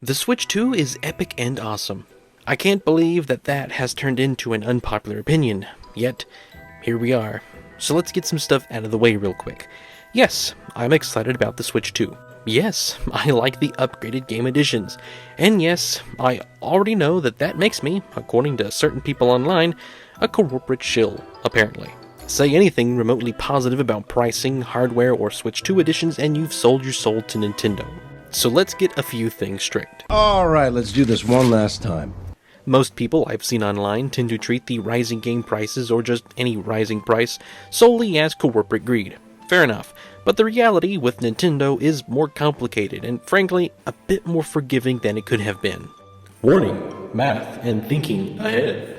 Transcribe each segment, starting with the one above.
The Switch 2 is epic and awesome. I can't believe that has turned into an unpopular opinion, yet here we are. So let's get some stuff out of the way real quick. Yes, I'm excited about the Switch 2. Yes, I like the upgraded game editions. And yes, I already know that makes me, according to certain people online, a corporate shill, apparently. Say anything remotely positive about pricing, hardware, or Switch 2 editions and you've sold your soul to Nintendo. So let's get a few things straight. Alright, let's do this one last time. Most people I've seen online tend to treat the rising game prices, or just any rising price, solely as corporate greed. Fair enough, but the reality with Nintendo is more complicated and, frankly, a bit more forgiving than it could have been. Warning, math and thinking ahead.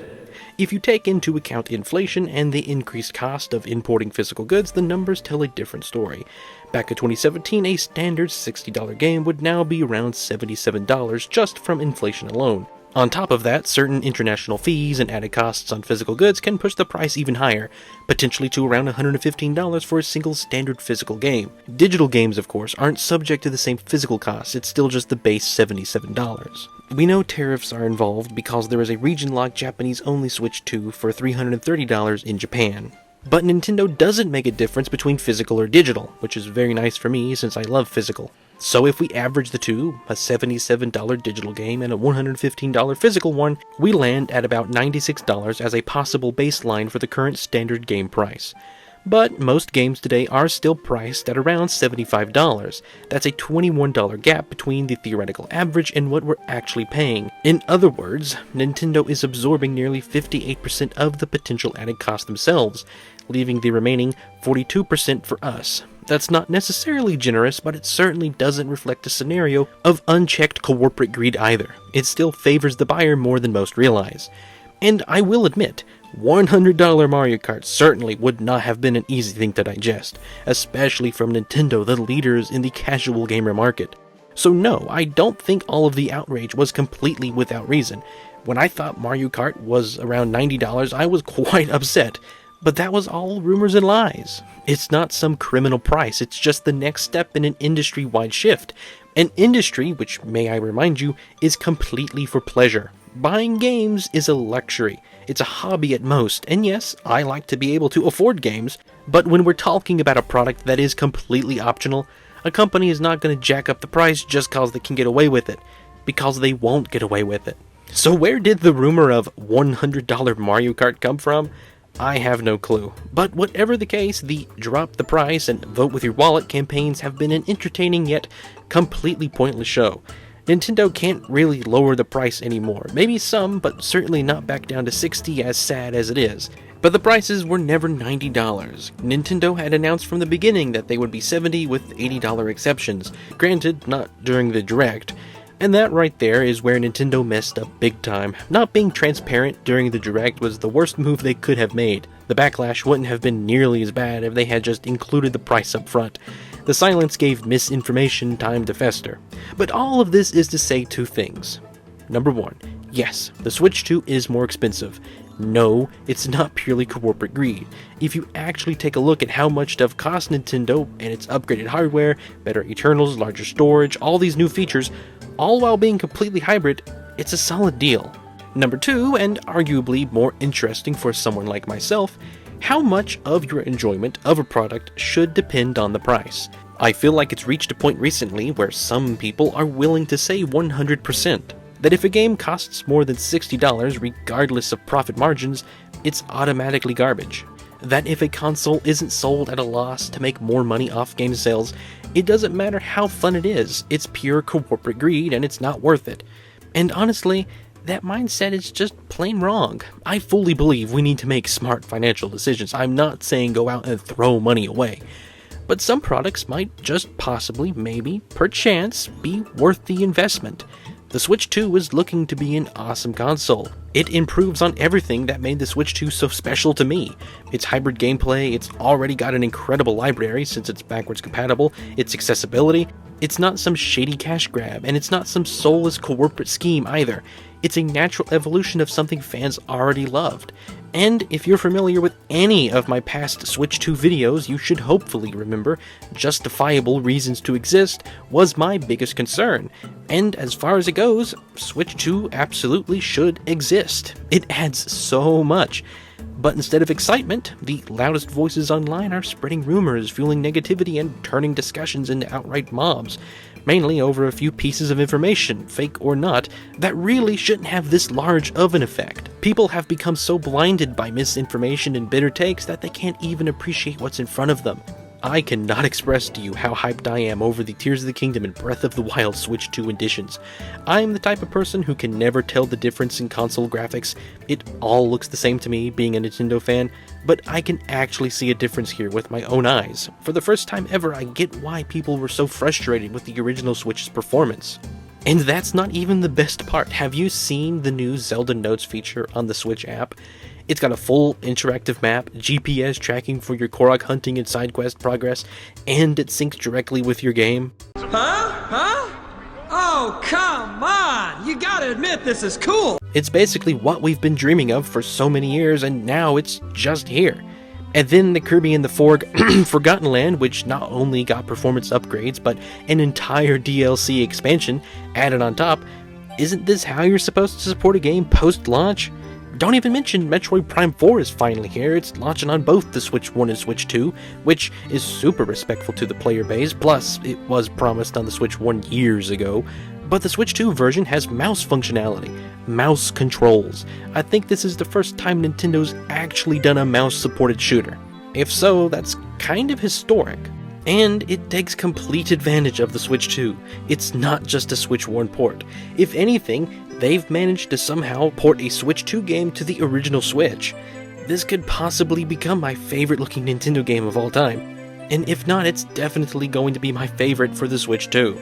If you take into account inflation and the increased cost of importing physical goods, the numbers tell a different story. Back in 2017, a standard $60 game would now be around $77 just from inflation alone. On top of that, certain international fees and added costs on physical goods can push the price even higher, potentially to around $115 for a single standard physical game. Digital games, of course, aren't subject to the same physical costs, it's still just the base $77. We know tariffs are involved because there is a region-locked Japanese-only Switch 2 for $330 in Japan. But Nintendo doesn't make a difference between physical or digital, which is very nice for me since I love physical. So if we average the two, a $77 digital game and a $115 physical one, we land at about $96 as a possible baseline for the current standard game price. But most games today are still priced at around $75. That's a $21 gap between the theoretical average and what we're actually paying. In other words, Nintendo is absorbing nearly 58% of the potential added cost themselves, leaving the remaining 42% for us. That's not necessarily generous, but it certainly doesn't reflect a scenario of unchecked corporate greed either. It still favors the buyer more than most realize. And I will admit, $100 Mario Kart certainly would not have been an easy thing to digest, especially from Nintendo, the leaders in the casual gamer market. So no, I don't think all of the outrage was completely without reason. When I thought Mario Kart was around $90, I was quite upset. But that was all rumors and lies. It's not some criminal price, it's just the next step in an industry-wide shift. An industry, which, may I remind you, is completely for pleasure. Buying games is a luxury. It's a hobby at most, and yes, I like to be able to afford games, but when we're talking about a product that is completely optional, a company is not going to jack up the price just cause they can get away with it, because they won't get away with it. So where did the rumor of $100 Mario Kart come from? I have no clue. But whatever the case, the drop the price and vote with your wallet campaigns have been an entertaining yet completely pointless show. Nintendo can't really lower the price anymore. Maybe some, but certainly not back down to $60, as sad as it is. But the prices were never $90. Nintendo had announced from the beginning that they would be $70 with $80 exceptions. Granted, not during the Direct. And that right there is where Nintendo messed up big time. Not being transparent during the Direct was the worst move they could have made. The backlash wouldn't have been nearly as bad if they had just included the price up front. The silence gave misinformation time to fester. But all of this is to say two things. Number one, yes, the Switch 2 is more expensive. No, it's not purely corporate greed. If you actually take a look at how much stuff costs Nintendo and its upgraded hardware, better Eternals, larger storage, all these new features, all while being completely hybrid, it's a solid deal. Number two, and arguably more interesting for someone like myself, how much of your enjoyment of a product should depend on the price. I feel like it's reached a point recently where some people are willing to say 100%. That if a game costs more than $60 regardless of profit margins, it's automatically garbage. That if a console isn't sold at a loss to make more money off game sales, it doesn't matter how fun it is, it's pure corporate greed and it's not worth it. And honestly, that mindset is just plain wrong. I fully believe we need to make smart financial decisions. I'm not saying go out and throw money away. But some products might just possibly, maybe, perchance, be worth the investment. The Switch 2 is looking to be an awesome console. It improves on everything that made the Switch 2 so special to me. Its hybrid gameplay, it's already got an incredible library since it's backwards compatible, its accessibility, it's not some shady cash grab, and it's not some soulless corporate scheme either. It's a natural evolution of something fans already loved. And if you're familiar with any of my past Switch 2 videos, you should hopefully remember justifiable reasons to exist was my biggest concern. And as far as it goes, Switch 2 absolutely should exist. It adds so much. But instead of excitement, the loudest voices online are spreading rumors, fueling negativity, and turning discussions into outright mobs, mainly over a few pieces of information, fake or not, that really shouldn't have this large of an effect. People have become so blinded by misinformation and bitter takes that they can't even appreciate what's in front of them. I cannot express to you how hyped I am over the Tears of the Kingdom and Breath of the Wild Switch 2 editions. I am the type of person who can never tell the difference in console graphics. It all looks the same to me, being a Nintendo fan, but I can actually see a difference here with my own eyes. For the first time ever, I get why people were so frustrated with the original Switch's performance. And that's not even the best part. Have you seen the new Zelda Notes feature on the Switch app? It's got a full interactive map, GPS tracking for your Korok hunting and side quest progress, and it syncs directly with your game. Huh? Oh, come on! You gotta admit this is cool! It's basically what we've been dreaming of for so many years, and now it's just here. And then the Kirby and the Forgotten Land, which not only got performance upgrades, but an entire DLC expansion added on top. Isn't this how you're supposed to support a game post-launch? Don't even mention Metroid Prime 4 is finally here. It's launching on both the Switch 1 and Switch 2, which is super respectful to the player base, plus it was promised on the Switch 1 years ago. But the Switch 2 version has mouse functionality, mouse controls. I think this is the first time Nintendo's actually done a mouse-supported shooter. If so, that's kind of historic. And it takes complete advantage of the Switch 2. It's not just a Switch 1 port. If anything, they've managed to somehow port a Switch 2 game to the original Switch. This could possibly become my favorite looking Nintendo game of all time. And if not, it's definitely going to be my favorite for the Switch 2.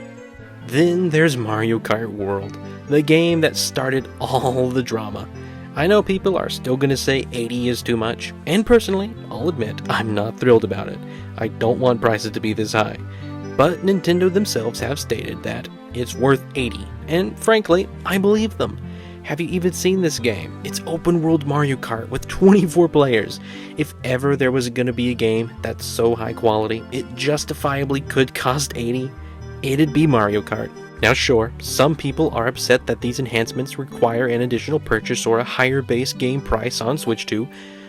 Then there's Mario Kart World, the game that started all the drama. I know people are still gonna say 80 is too much, and personally, I'll admit, I'm not thrilled about it. I don't want prices to be this high. But Nintendo themselves have stated that it's worth 80, and frankly, I believe them. Have you even seen this game? It's open world Mario Kart with 24 players. If ever there was gonna be a game that's so high quality, it justifiably could cost 80, it'd be Mario Kart. Now sure, some people are upset that these enhancements require an additional purchase or a higher base game price on Switch 2,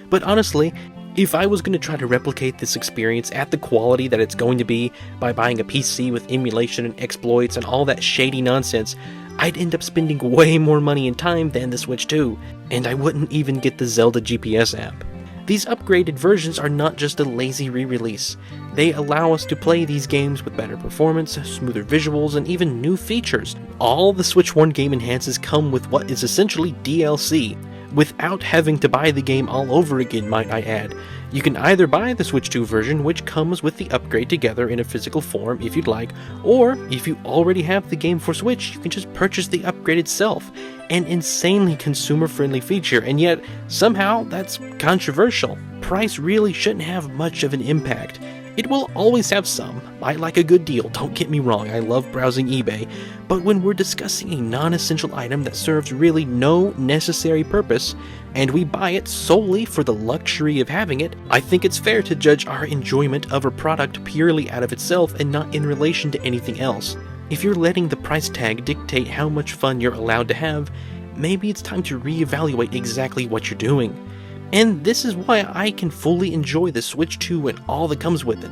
but honestly, if I was going to try to replicate this experience at the quality that it's going to be by buying a PC with emulation and exploits and all that shady nonsense, I'd end up spending way more money and time than the Switch 2, and I wouldn't even get the Zelda GPS app. These upgraded versions are not just a lazy re-release. They allow us to play these games with better performance, smoother visuals, and even new features. All the Switch 1 game enhances come with what is essentially DLC, without having to buy the game all over again, might I add. You can either buy the Switch 2 version, which comes with the upgrade together in a physical form if you'd like, or if you already have the game for Switch, you can just purchase the upgrade itself. An insanely consumer-friendly feature, and yet, somehow, that's controversial. Price really shouldn't have much of an impact. It will always have some. I like a good deal, don't get me wrong, I love browsing eBay, but when we're discussing a non-essential item that serves really no necessary purpose, and we buy it solely for the luxury of having it, I think it's fair to judge our enjoyment of a product purely out of itself and not in relation to anything else. If you're letting the price tag dictate how much fun you're allowed to have, maybe it's time to reevaluate exactly what you're doing. And this is why I can fully enjoy the Switch 2 and all that comes with it.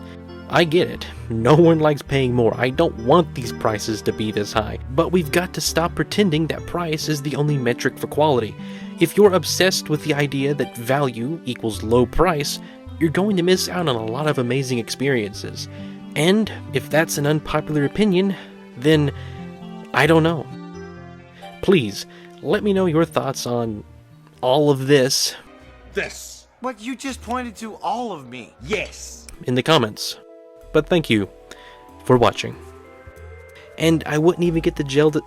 I get it, no one likes paying more, I don't want these prices to be this high, but we've got to stop pretending that price is the only metric for quality. If you're obsessed with the idea that value equals low price, you're going to miss out on a lot of amazing experiences. And if that's an unpopular opinion, then I don't know. Please, let me know your thoughts on all of this. What, you just pointed to all of me? Yes! In the comments. But thank you for watching. And I wouldn't even get the gelled